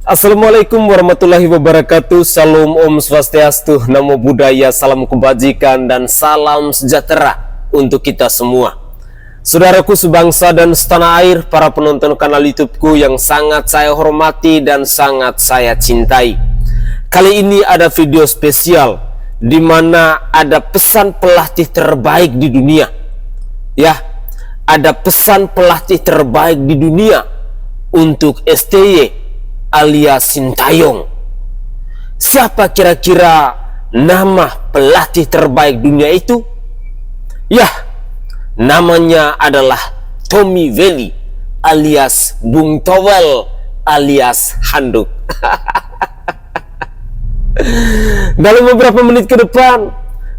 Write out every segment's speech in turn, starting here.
Assalamualaikum warahmatullahi wabarakatuh. Salam Om Swastiastu, Namo Buddhaya, salam kebajikan dan salam sejahtera untuk kita semua. Saudaraku sebangsa dan setanah air, para penonton kanal YouTubeku yang sangat saya hormati dan sangat saya cintai. Kali ini ada video spesial di mana ada pesan pelatih terbaik di dunia. Ya, ada pesan pelatih terbaik di dunia untuk STY alias Sintayong. Siapa kira-kira nama pelatih terbaik dunia itu? Ya, namanya adalah Tommy Welly alias Bung Towel alias Handuk. Dalam beberapa menit ke depan,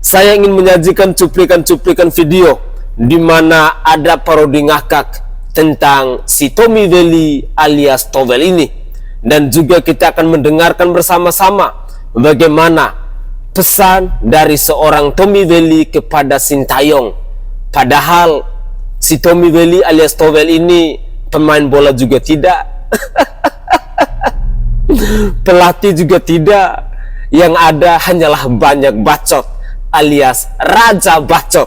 saya ingin menyajikan cuplikan-cuplikan video di mana ada parodi ngakak tentang si Tommy Welly alias Towel ini. Dan juga kita akan mendengarkan bersama-sama bagaimana pesan dari seorang Tommy Welly kepada Sintayong. Padahal si Tommy Welly alias Towel ini pemain bola juga tidak, pelatih juga tidak, yang ada hanyalah banyak bacot alias raja bacot.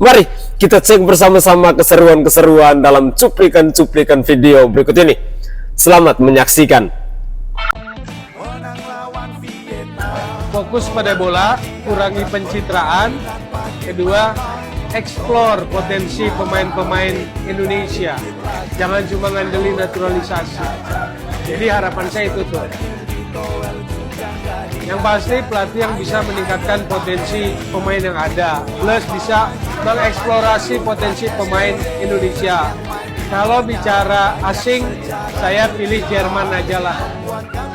Mari kita cek bersama-sama keseruan-keseruan dalam cuplikan-cuplikan video berikut ini. Selamat menyaksikan. Fokus pada bola, kurangi pencitraan. Kedua, explore potensi pemain-pemain Indonesia. Jangan cuma ngandelin naturalisasi. Jadi harapan saya itu tuh. Yang pasti pelatih yang bisa meningkatkan potensi pemain yang ada, plus bisa mengeksplorasi potensi pemain Indonesia. Kalau bicara asing, saya pilih Jerman aja lah.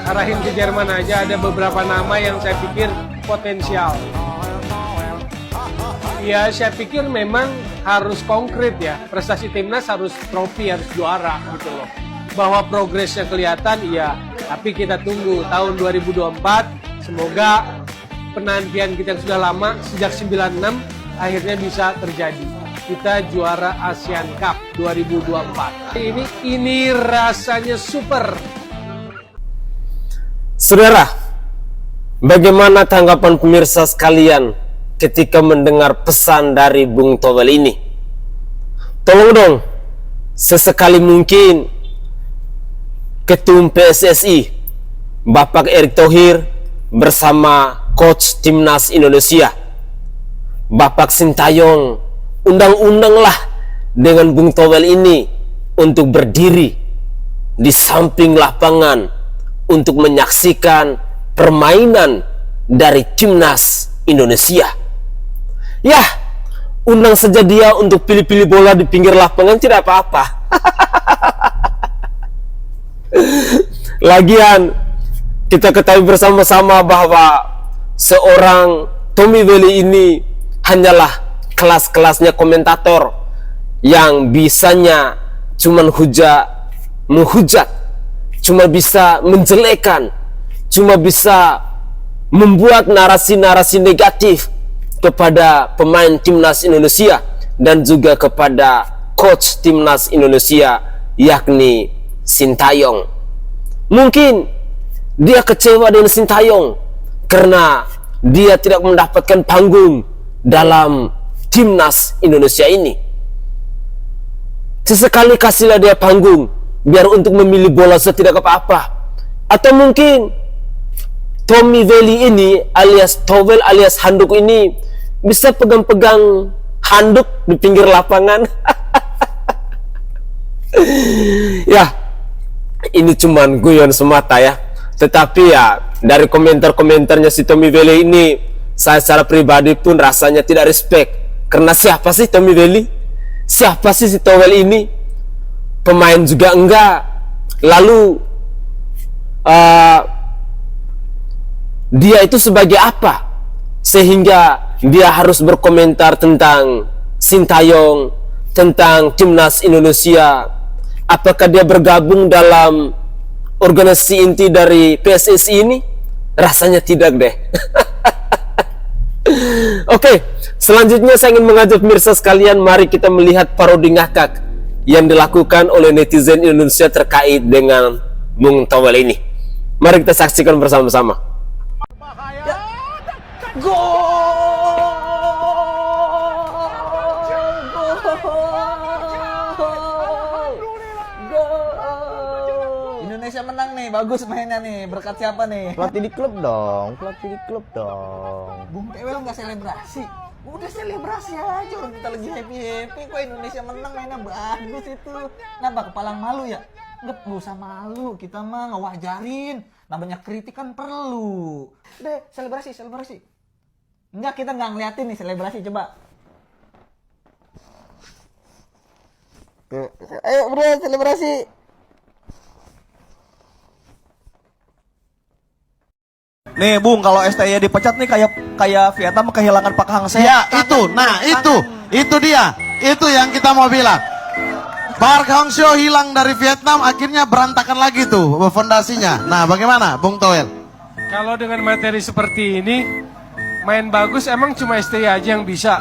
Arahin ke Jerman aja, ada beberapa nama yang saya pikir potensial. Ya, saya pikir memang harus konkret ya. Prestasi timnas harus trofi, harus juara gitu loh. Bahwa progresnya kelihatan, iya. Tapi kita tunggu tahun 2024. Semoga penantian kita yang sudah lama, sejak 96, akhirnya bisa terjadi. Kita juara ASEAN Cup 2024. Ini rasanya super. Saudara, bagaimana tanggapan pemirsa sekalian ketika mendengar pesan dari Bung Towel ini? Tolong dong, sesekali mungkin Ketum PSSI Bapak Erick Thohir bersama Coach Timnas Indonesia Bapak Sintayong, undang-undanglah dengan Bung Towel ini untuk berdiri di samping lapangan untuk menyaksikan permainan dari Timnas Indonesia. Ya, undang saja dia untuk pilih-pilih bola di pinggir lapangan, tidak apa-apa. Lagian kita ketahui bersama-sama bahwa seorang Tommy Welly ini hanyalah kelas-kelasnya komentator yang bisanya cuman menghujat, cuma bisa menjelekan, cuma bisa membuat narasi-narasi negatif kepada pemain Timnas Indonesia dan juga kepada coach Timnas Indonesia yakni Sintayong. Mungkin dia kecewa dengan Sintayong karena dia tidak mendapatkan panggung dalam Timnas Indonesia ini. Sesekali kasihlah dia panggung biar untuk memilih bola tidak apa-apa. Atau mungkin Tommy Welly ini alias Towel alias Handuk ini bisa pegang-pegang handuk di pinggir lapangan. Ya, ini cuman guyon semata ya. Tetapi ya dari komentar-komentarnya si Tommy Welly ini, saya secara pribadi pun rasanya tidak respect. Karena siapa sih Tommy Welly? Siapa sih si Towel ini? Pemain juga enggak. Lalu dia itu sebagai apa? Sehingga dia harus berkomentar tentang Sintayong, tentang Timnas Indonesia. Apakah dia bergabung dalam organisasi inti dari PSSI ini? Rasanya tidak deh. Oke, selanjutnya saya ingin mengajak pemirsa sekalian, mari kita melihat parodi ngakak yang dilakukan oleh netizen Indonesia terkait dengan Bung Towel ini. Mari kita saksikan bersama-sama. Indonesia menang nih, bagus mainnya nih. Berkat siapa nih? Pelatih di klub dong, pelatih di klub dong. Bung Tewel nggak selebrasi? Udah selebrasi aja, orang kita lagi happy-happy. Kok Indonesia menang, mainnya bagus itu. Kenapa kepalang malu ya? Nggak usah malu, kita mah ngewajarin. Namanya kritik kan perlu. Deh, selebrasi. Enggak, kita nggak ngeliatin nih selebrasi, coba. Tuh. Ayo bro, selebrasi. Nih Bung, kalau STY dipecat nih kayak Vietnam kehilangan Pak Hang Seo. Ya itu, nah itu dia, itu yang kita mau bilang. Park Hang Seo hilang dari Vietnam, akhirnya berantakan lagi tuh fondasinya. Nah bagaimana Bung Towel? Kalau dengan materi seperti ini, main bagus emang cuma STY aja yang bisa.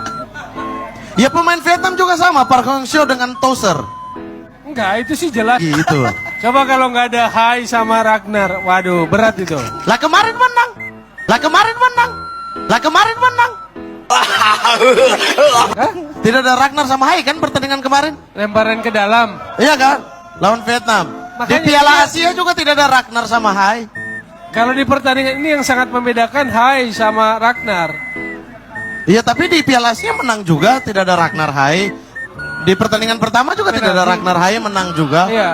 Ya pemain Vietnam juga sama, Park Hang Seo dengan Tozer. Enggak, itu sih jelas. Gitu. Coba kalau nggak ada Hai sama Ragnar, waduh berat itu. Lah kemarin menang. Tidak ada Ragnar sama Hai kan pertandingan kemarin? Lemparan ke dalam. Iya kan? Lawan Vietnam. Di Makanya Piala Asia juga tidak ada Ragnar sama Hai. Kalau di pertandingan ini yang sangat membedakan Hai sama Ragnar. Iya tapi di Piala Asia menang juga, tidak ada Ragnar Hai. Di pertandingan pertama juga tidak ada Ragnar Hai, menang juga. Iya.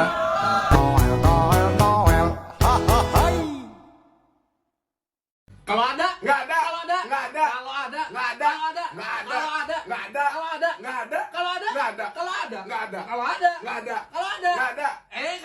Kalau ada, nggak ada. Kalau ada, nggak ada. Kalau ada, nggak ada. Kalau ada, nggak ada. Kalau ada, nggak ada. Kalau ada, nggak ada. Kalau ada, nggak ada. Kalau ada, nggak ada. Kalau ada, nggak ada. Kalau ada, nggak ada.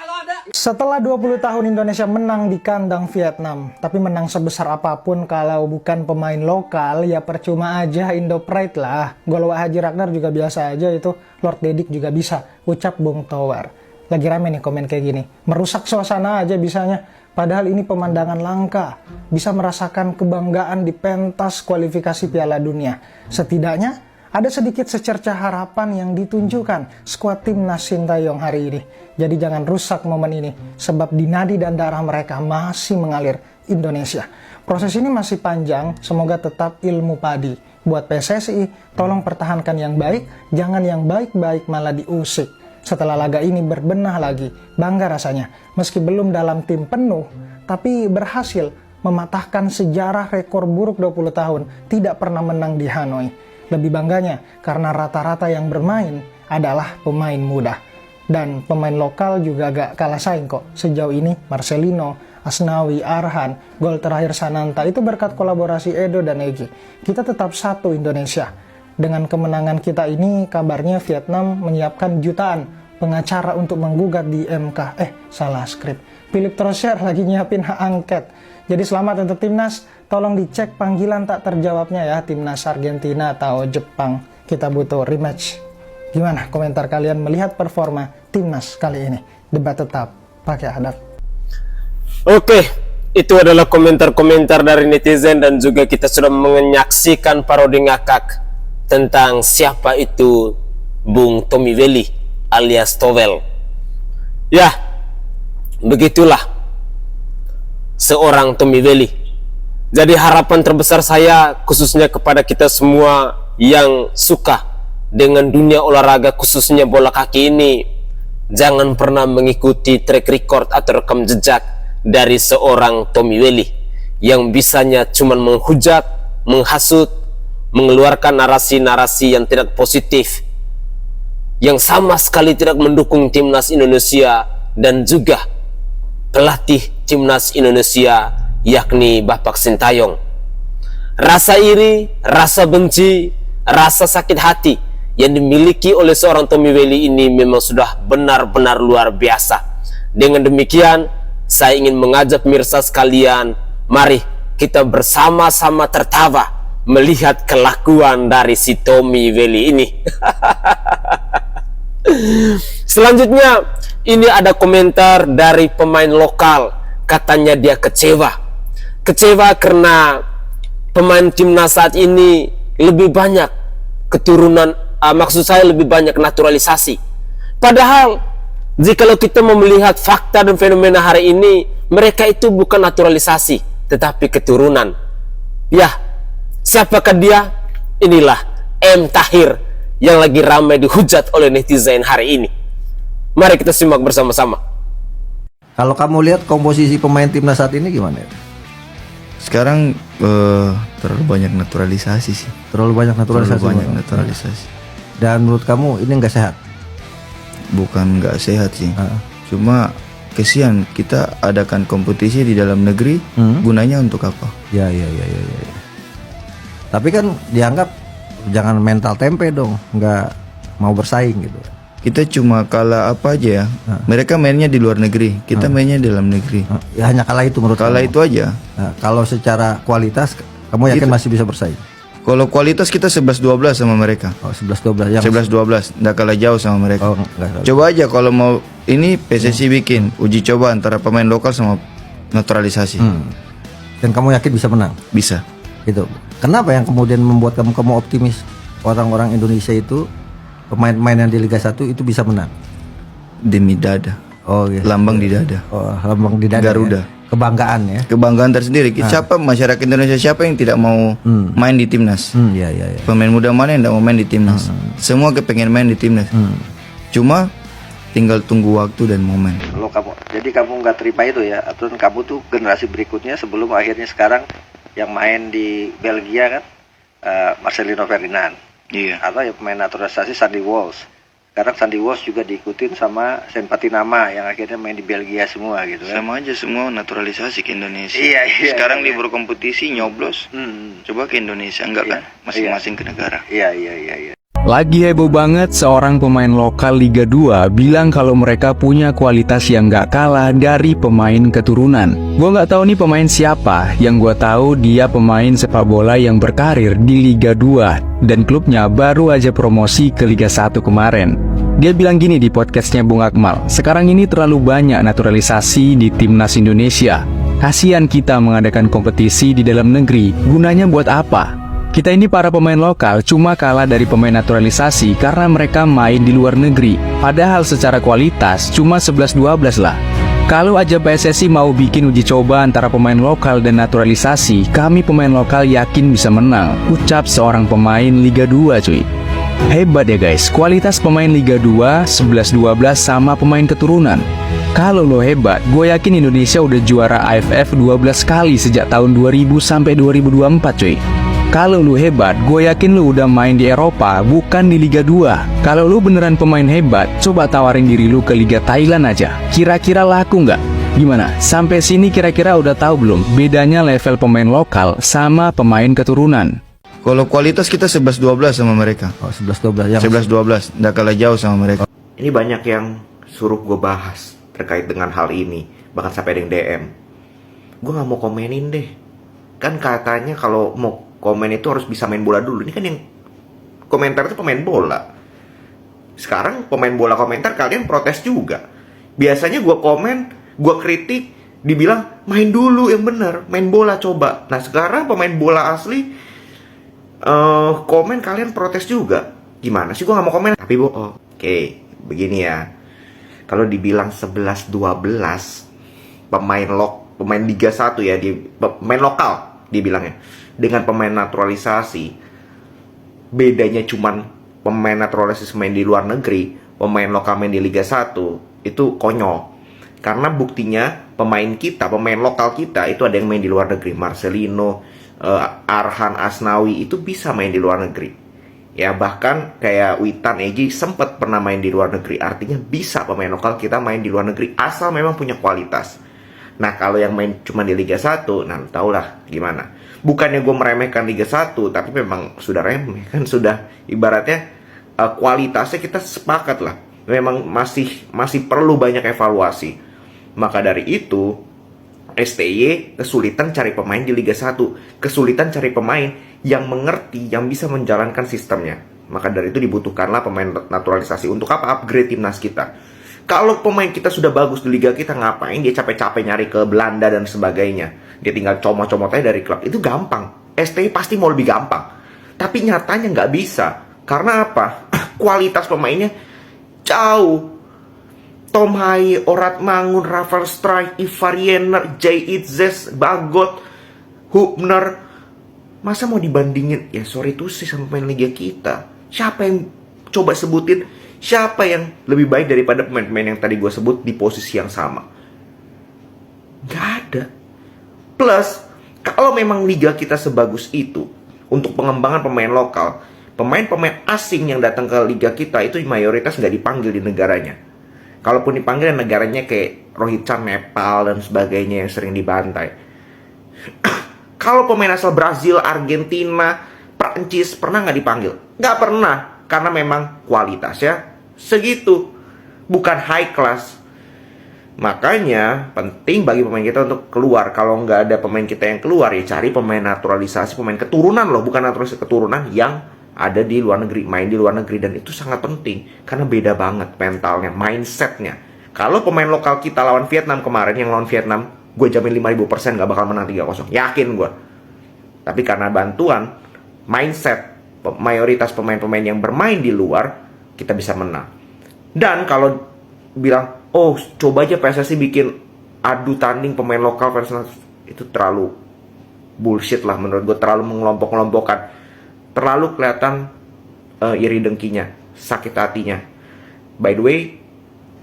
Kalau ada. Setelah 20 tahun Indonesia menang di kandang Vietnam, tapi menang sebesar apapun kalau bukan pemain lokal, ya percuma aja Indo Pride lah. Gol Wah Haji Ragnar juga biasa aja itu, Lord Dedik juga bisa, ucap Bung Tower. Lagi rame nih komen kayak gini, merusak suasana aja bisanya. Padahal ini pemandangan langka, bisa merasakan kebanggaan di pentas kualifikasi Piala Dunia. Setidaknya ada sedikit secercah harapan yang ditunjukkan skuad timnas Sintayong hari ini. Jadi jangan rusak momen ini, sebab di nadi dan darah mereka masih mengalir Indonesia. Proses ini masih panjang, semoga tetap ilmu padi. Buat PSSI, tolong pertahankan yang baik, jangan yang baik-baik malah diusik. Setelah laga ini berbenah lagi, bangga rasanya. Meski belum dalam tim penuh, tapi berhasil mematahkan sejarah rekor buruk 20 tahun, tidak pernah menang di Hanoi. Lebih bangganya karena rata-rata yang bermain adalah pemain muda. Dan pemain lokal juga gak kalah saing kok. Sejauh ini Marcelino, Asnawi, Arhan, gol terakhir Sananta itu berkat kolaborasi Edo dan Egy. Kita tetap satu Indonesia. Dengan kemenangan kita ini, kabarnya Vietnam menyiapkan jutaan pengacara untuk menggugat di MK. Salah skrip. Philip Troscher lagi nyiapin hak angket. Jadi selamat untuk timnas. Tolong dicek panggilan tak terjawabnya ya, timnas Argentina atau Jepang. Kita butuh rematch. Gimana komentar kalian melihat performa timnas kali ini? Debat tetap pakai hadap. Oke, itu adalah komentar-komentar dari netizen dan juga kita sudah menyaksikan parodi ngakak tentang siapa itu Bung Tommy Welly alias Towel. Ya, begitulah seorang Tommy Welly. Jadi harapan terbesar saya khususnya kepada kita semua yang suka dengan dunia olahraga khususnya bola kaki ini, jangan pernah mengikuti track record atau rekam jejak dari seorang Tommy Welly yang bisanya cuma menghujat, menghasut, mengeluarkan narasi-narasi yang tidak positif, yang sama sekali tidak mendukung timnas Indonesia dan juga pelatih timnas Indonesia yakni Bapak Sintayong. Rasa iri, rasa benci, rasa sakit hati yang dimiliki oleh seorang Tommy Welly ini memang sudah benar-benar luar biasa. Dengan demikian, saya ingin mengajak pemirsa sekalian, mari kita bersama-sama tertawa melihat kelakuan dari si Tommy Welly ini. Selanjutnya, ini ada komentar dari pemain lokal. Katanya dia kecewa. Kecewa karena pemain timnas saat ini lebih banyak keturunan, maksud saya lebih banyak naturalisasi. Padahal jikalau kita mau melihat fakta dan fenomena hari ini, mereka itu bukan naturalisasi, tetapi keturunan. Ya, siapakah dia? Inilah M. Tahir yang lagi ramai dihujat oleh netizen hari ini. Mari kita simak bersama-sama. Kalau kamu lihat komposisi pemain timnas saat ini gimana? Sekarang terlalu banyak naturalisasi sih. Terlalu banyak naturalisasi. Terlalu banyak naturalisasi. Dan menurut kamu ini nggak sehat? Bukan nggak sehat sih. Cuma kesian kita adakan kompetisi di dalam negeri, gunanya untuk apa? Ya. Tapi kan dianggap jangan mental tempe dong, nggak mau bersaing gitu. Kita cuma kalah apa aja ya. Mereka mainnya di luar negeri, kita mainnya di dalam negeri. Ya hanya kalah itu menurut Kalah kamu. itu aja. Nah, kalau secara kualitas kamu yakin Gitu. masih bisa bersaing? Kalau kualitas kita 11-12 sama mereka. Oh, 11-12 yang 11-12, nggak kalah jauh sama mereka. Oh, enggak. Coba aja kalau mau ini PSSI bikin uji coba antara pemain lokal sama naturalisasi. Dan kamu yakin bisa menang? Bisa. Gitu. Kenapa yang kemudian membuat kamu optimis orang-orang Indonesia itu pemain-pemain yang di Liga 1 itu bisa menang? Demi dada. Oh gitu. Lambang di dada. Oh, lambang di dada. Garuda. Ya? Kebanggaan ya. Kebanggaan tersendiri. Siapa masyarakat Indonesia siapa yang tidak mau main di timnas? Ya. Pemain muda mana yang tidak mau main di timnas? Semua kepengen main di timnas. Cuma tinggal tunggu waktu dan momen. Kalau jadi kamu nggak terima itu ya, atau kamu tuh generasi berikutnya sebelum akhirnya sekarang yang main di Belgia kan Marcelino Ferdinand. Iya. Atau ya pemain naturalisasi Sandy Walsh. Sekarang Sandy Walsh juga diikutin sama Sempati Nama yang akhirnya main di Belgia semua gitu kan. Sama aja semua naturalisasi ke Indonesia. Iya, Sekarang iya. libur kompetisi nyoblos. Coba ke Indonesia enggak kan? Masing-masing ke negara. Iya. Lagi heboh banget seorang pemain lokal Liga 2 bilang kalau mereka punya kualitas yang gak kalah dari pemain keturunan. Gua gak tahu nih pemain siapa, yang gua tahu dia pemain sepak bola yang berkarir di Liga 2 dan klubnya baru aja promosi ke Liga 1 kemarin. Dia bilang gini di podcastnya Bung Akmal, sekarang ini terlalu banyak naturalisasi di timnas Indonesia. Kasihan kita mengadakan kompetisi di dalam negeri, gunanya buat apa? Kita ini para pemain lokal cuma kalah dari pemain naturalisasi karena mereka main di luar negeri. Padahal secara kualitas cuma 11-12 lah. Kalau aja PSSI mau bikin uji coba antara pemain lokal dan naturalisasi, kami pemain lokal yakin bisa menang. Ucap seorang pemain Liga 2 cuy. Hebat ya guys, kualitas pemain Liga 2 11-12 sama pemain keturunan. Kalau lo hebat, gue yakin Indonesia udah juara AFF 12 kali sejak tahun 2000 sampai 2024 cuy. Kalau lu hebat, gue yakin lu udah main di Eropa, bukan di Liga 2. Kalau lu beneran pemain hebat, coba tawarin diri lu ke Liga Thailand aja. Kira-kira laku nggak? Gimana? Sampai sini kira-kira udah tahu belum bedanya level pemain lokal sama pemain keturunan? Kalau kualitas kita 11-12 sama mereka. Oh, 11-12 yang 11-12, nggak kalah jauh sama mereka. Ini banyak yang suruh gue bahas terkait dengan hal ini, bahkan sampai ada yang DM. Gue nggak mau komenin deh. Kan katanya kalau mau komen itu harus bisa main bola dulu. Ini kan yang komentar itu pemain bola. Sekarang pemain bola komentar, kalian protes juga. Biasanya gue komen, gue kritik, dibilang main dulu yang benar, main bola coba. Nah sekarang pemain bola asli komen, kalian protes juga. Gimana sih, gue gak mau komen. Tapi oke, begini ya. Kalau dibilang 11-12 pemain Liga 1 ya, pemain lokal dibilangnya, dengan pemain naturalisasi, bedanya cuman pemain naturalisasi main di luar negeri, pemain lokal main di Liga 1, itu konyol. Karena buktinya pemain lokal kita itu ada yang main di luar negeri. Marcelino, Arhan Asnawi itu bisa main di luar negeri. Ya bahkan kayak Witan Egy sempat pernah main di luar negeri. Artinya bisa pemain lokal kita main di luar negeri asal memang punya kualitas. Nah kalau yang main cuma di Liga 1, nah tau lah gimana. Bukannya gue meremehkan Liga 1, tapi memang sudah remeh kan, sudah ibaratnya kualitasnya kita sepakat lah. Memang masih perlu banyak evaluasi. Maka dari itu STY kesulitan cari pemain di Liga 1, kesulitan cari pemain yang mengerti, yang bisa menjalankan sistemnya. Maka dari itu dibutuhkanlah pemain naturalisasi. Untuk apa? Upgrade timnas kita. Kalau pemain kita sudah bagus di liga kita, ngapain dia capek-capek nyari ke Belanda dan sebagainya? Dia tinggal comot-comot aja dari klub. Itu gampang. STY pasti mau lebih gampang. Tapi nyatanya nggak bisa. Karena apa? Kualitas pemainnya Jauh. Tom Haye, Orat Mangun, Rafael Struijk, Ivar Jenner, Jay Itzes, Bagot, Hubner. Masa mau dibandingin? Ya sorry tuh sih sama pemain liga kita. Siapa yang coba sebutin? Siapa yang lebih baik daripada pemain-pemain yang tadi gue sebut di posisi yang sama? Gak ada. Plus, kalau memang liga kita sebagus itu untuk pengembangan pemain lokal, pemain-pemain asing yang datang ke liga kita itu mayoritas nggak dipanggil di negaranya. Kalaupun dipanggil negaranya kayak Rohit Chan, Nepal dan sebagainya yang sering dibantai. Kalau pemain asal Brazil, Argentina, Prancis pernah nggak dipanggil? Nggak pernah, karena memang kualitasnya segitu, bukan high class. Makanya penting bagi pemain kita untuk keluar. Kalau nggak ada pemain kita yang keluar, ya cari pemain naturalisasi, pemain keturunan loh, bukan naturalisasi keturunan yang ada di luar negeri, main di luar negeri. Dan itu sangat penting karena beda banget mentalnya, mindsetnya. Kalau pemain lokal kita lawan Vietnam kemarin, yang lawan Vietnam gue jamin 5000% gak bakal menang 3-0, yakin gue. Tapi karena bantuan mindset mayoritas pemain-pemain yang bermain di luar, kita bisa menang. Dan kalau bilang, oh coba aja PSSI bikin adu tanding pemain lokal versus, itu terlalu bullshit lah menurut gue, terlalu mengelompok-kelompokkan. Terlalu kelihatan iri dengkinya, sakit hatinya. By the way,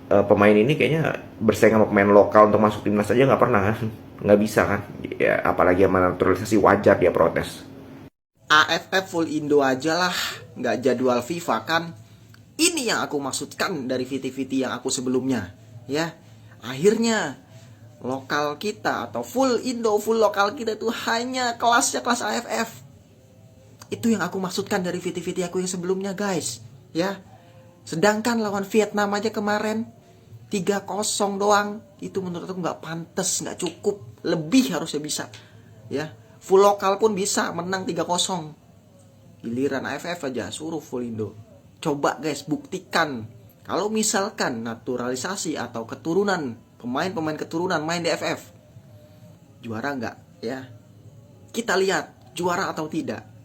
pemain ini kayaknya bersaing sama pemain lokal untuk masuk timnas aja nggak pernah kan, nggak bisa kan, ya, apalagi sama naturalisasi, wajar dia protes. AFF full Indo aja lah, nggak jadwal FIFA kan. Ini yang aku maksudkan dari VT-VT yang aku sebelumnya, ya. Akhirnya lokal kita atau full Indo, full lokal kita itu hanya kelasnya kelas AFF. Itu yang aku maksudkan dari VT-VT aku yang sebelumnya guys, ya. Sedangkan lawan Vietnam aja kemarin 3-0 doang, itu menurut aku nggak pantas, nggak cukup, lebih harusnya bisa, ya. Full lokal pun bisa menang 3-0. Giliran AFF aja suruh full Indo. Coba guys, buktikan kalau misalkan naturalisasi atau keturunan, pemain-pemain keturunan main di AFF, juara nggak, ya. Kita lihat juara atau tidak.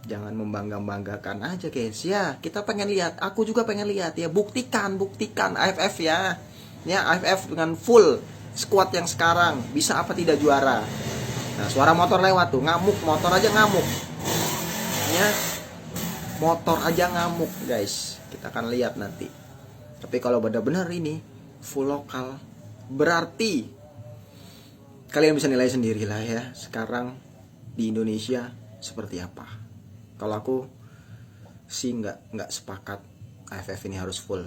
Jangan membangga-banggakan aja guys, ya. Kita pengen lihat, aku juga pengen lihat, ya. Buktikan AFF, ya. Ya, AFF dengan full squad yang sekarang bisa apa tidak juara. Nah, suara motor lewat tuh, ngamuk, motor aja ngamuk, ya. Motor aja ngamuk guys. Kita akan lihat nanti. Tapi kalau benar-benar ini full lokal, berarti kalian bisa nilai sendirilah, ya. Sekarang di Indonesia seperti apa. Kalau aku sih nggak sepakat AFF ini harus full,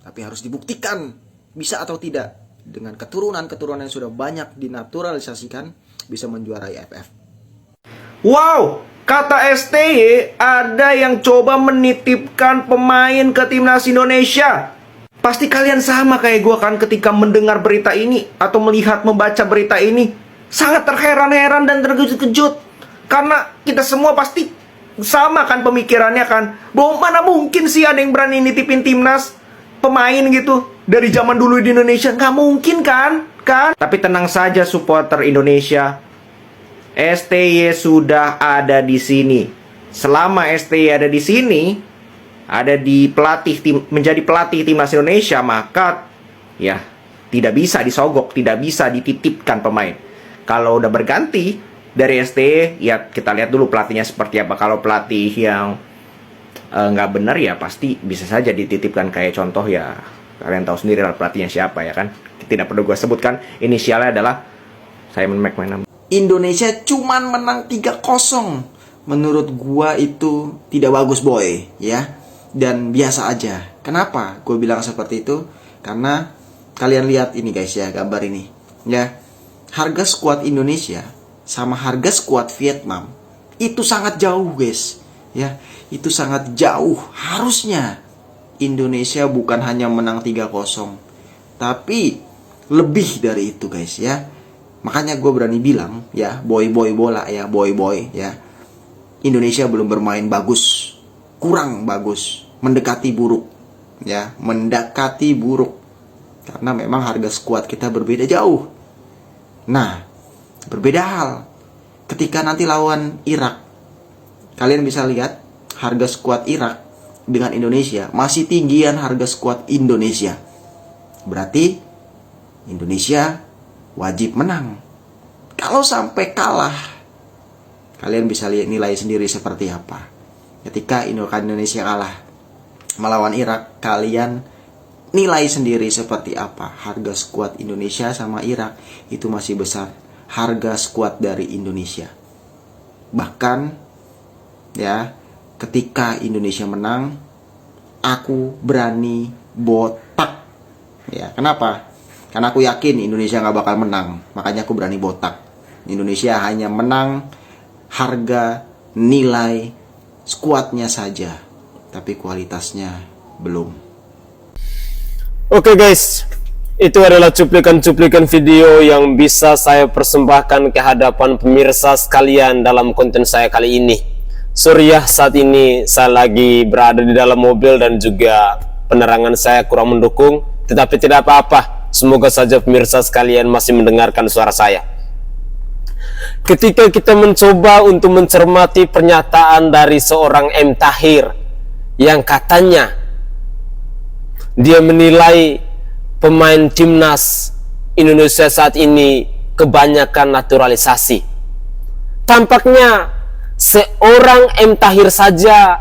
tapi harus dibuktikan bisa atau tidak dengan keturunan yang sudah banyak dinaturalisasikan bisa menjuarai AFF. Wow, kata STY ada yang coba menitipkan pemain ke timnas Indonesia. Pasti kalian sama kayak gue kan ketika mendengar berita ini atau membaca berita ini, sangat terheran-heran dan terkejut-kejut. Karena kita semua pasti sama kan pemikirannya kan, bahwa mana mungkin sih ada yang berani nitipin timnas pemain gitu dari zaman dulu di Indonesia, nggak mungkin kan. Tapi tenang saja supporter Indonesia, STY sudah ada di sini. Selama STY ada di sini, ada di menjadi pelatih timnas Indonesia, maka ya tidak bisa disogok, tidak bisa dititipkan pemain. Kalau udah berganti dari STY, ya kita lihat dulu pelatihnya seperti apa. Kalau pelatih yang nggak benar, ya pasti bisa saja dititipkan. Kayak contoh ya, kalian tahu sendiri lah pelatihnya siapa, ya kan. Tidak perlu gue sebutkan, inisialnya adalah Simon McManaman. Indonesia cuman menang 3-0. Menurut gua itu tidak bagus boy, ya. Dan biasa aja. Kenapa gue bilang seperti itu? Karena kalian lihat ini guys ya, gambar ini, ya. Harga skuad Indonesia sama harga skuad Vietnam itu sangat jauh guys, ya. Itu sangat jauh. Harusnya Indonesia bukan hanya menang 3-0, tapi lebih dari itu guys, ya. Makanya gue berani bilang, ya, boy bola, ya, boy ya, Indonesia belum bermain bagus, kurang bagus, mendekati buruk, ya, mendekati buruk. Karena memang harga skuad kita berbeda jauh. Nah, berbeda hal ketika nanti lawan Irak. Kalian bisa lihat harga skuad Irak dengan Indonesia masih tinggian harga skuad Indonesia. Berarti Indonesia wajib menang. Kalau sampai kalah, kalian bisa lihat nilai sendiri seperti apa. Ketika Indonesia kalah melawan Irak, kalian nilai sendiri seperti apa. Harga skuad Indonesia sama Irak itu masih besar harga skuad dari Indonesia. Bahkan ya, ketika Indonesia menang, aku berani botak. Ya, kenapa? Karena aku yakin Indonesia nggak bakal menang. Makanya aku berani botak. Indonesia hanya menang harga nilai skuadnya saja, tapi kualitasnya belum. Oke guys, itu adalah cuplikan-cuplikan video yang bisa saya persembahkan ke hadapan pemirsa sekalian dalam konten saya kali ini. Sorry ya, saat ini saya lagi berada di dalam mobil dan juga penerangan saya kurang mendukung, tetapi tidak apa-apa. Semoga saja pemirsa sekalian masih mendengarkan suara saya. Ketika kita mencoba untuk mencermati pernyataan dari seorang M. Tahir yang katanya dia menilai pemain timnas Indonesia saat ini kebanyakan naturalisasi. Tampaknya seorang M. Tahir saja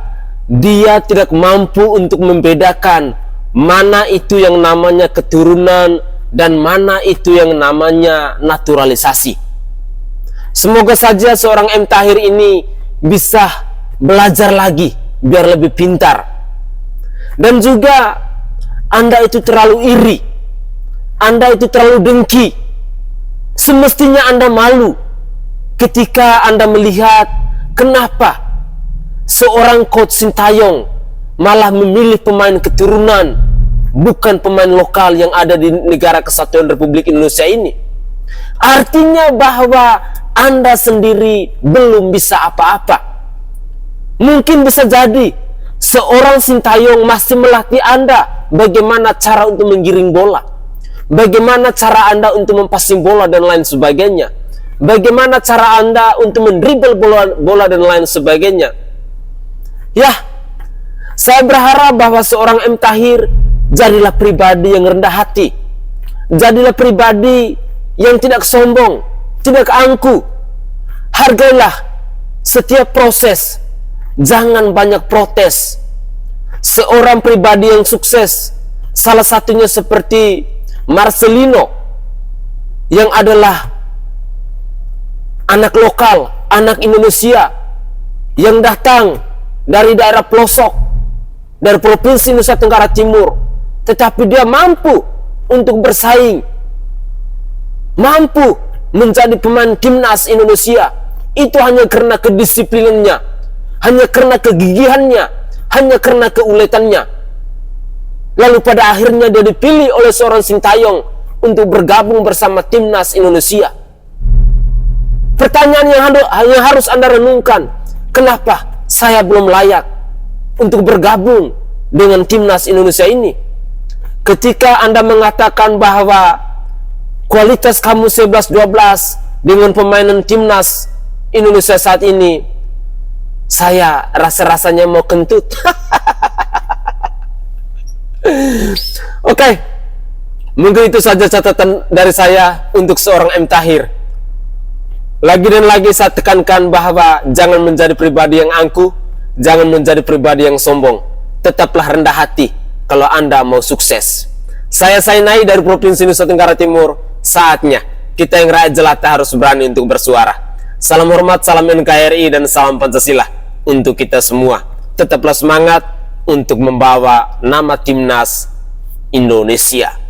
dia tidak mampu untuk membedakan mana itu yang namanya keturunan dan mana itu yang namanya naturalisasi. Semoga saja seorang M. Tahir ini bisa belajar lagi biar lebih pintar. Dan juga Anda itu terlalu iri, Anda itu terlalu dengki. Semestinya Anda malu ketika Anda melihat kenapa seorang Coach Sintayong malah memilih pemain keturunan, bukan pemain lokal yang ada di negara kesatuan Republik Indonesia ini. Artinya bahwa Anda sendiri belum bisa apa-apa. Mungkin bisa jadi seorang Sintayong masih melatih Anda bagaimana cara untuk menggiring bola, bagaimana cara Anda untuk mempassing bola dan lain sebagainya, bagaimana cara Anda untuk mendribble bola dan lain sebagainya. Ya, saya berharap bahwa seorang M. Tahir jadilah pribadi yang rendah hati, jadilah pribadi yang tidak sombong, tidak angku. Hargailah setiap proses, jangan banyak protes. Seorang pribadi yang sukses, salah satunya seperti Marcelino, yang adalah anak lokal, anak Indonesia, yang datang dari daerah pelosok, dari Provinsi Nusa Tenggara Timur, tetapi dia mampu untuk bersaing, mampu menjadi pemain timnas Indonesia. Itu hanya karena kedisiplinannya, hanya karena kegigihannya, hanya karena keuletannya. Lalu pada akhirnya dia dipilih oleh seorang Sintayong untuk bergabung bersama timnas Indonesia. Pertanyaan yang harus Anda renungkan, kenapa saya belum layak untuk bergabung dengan timnas Indonesia ini? Ketika Anda mengatakan bahwa kualitas kamu 11-12 dengan pemainan timnas Indonesia saat ini, saya rasa-rasanya mau kentut. Oke, mungkin itu saja catatan dari saya untuk seorang M. Tahir. Lagi dan lagi saya tekankan bahwa jangan menjadi pribadi yang angkuh, jangan menjadi pribadi yang sombong. Tetaplah rendah hati kalau Anda mau sukses. Saya Sainai dari Provinsi Nusa Tenggara Timur. Saatnya kita yang rakyat jelata harus berani untuk bersuara. Salam hormat, salam NKRI, dan salam Pancasila untuk kita semua. Tetaplah semangat untuk membawa nama timnas Indonesia.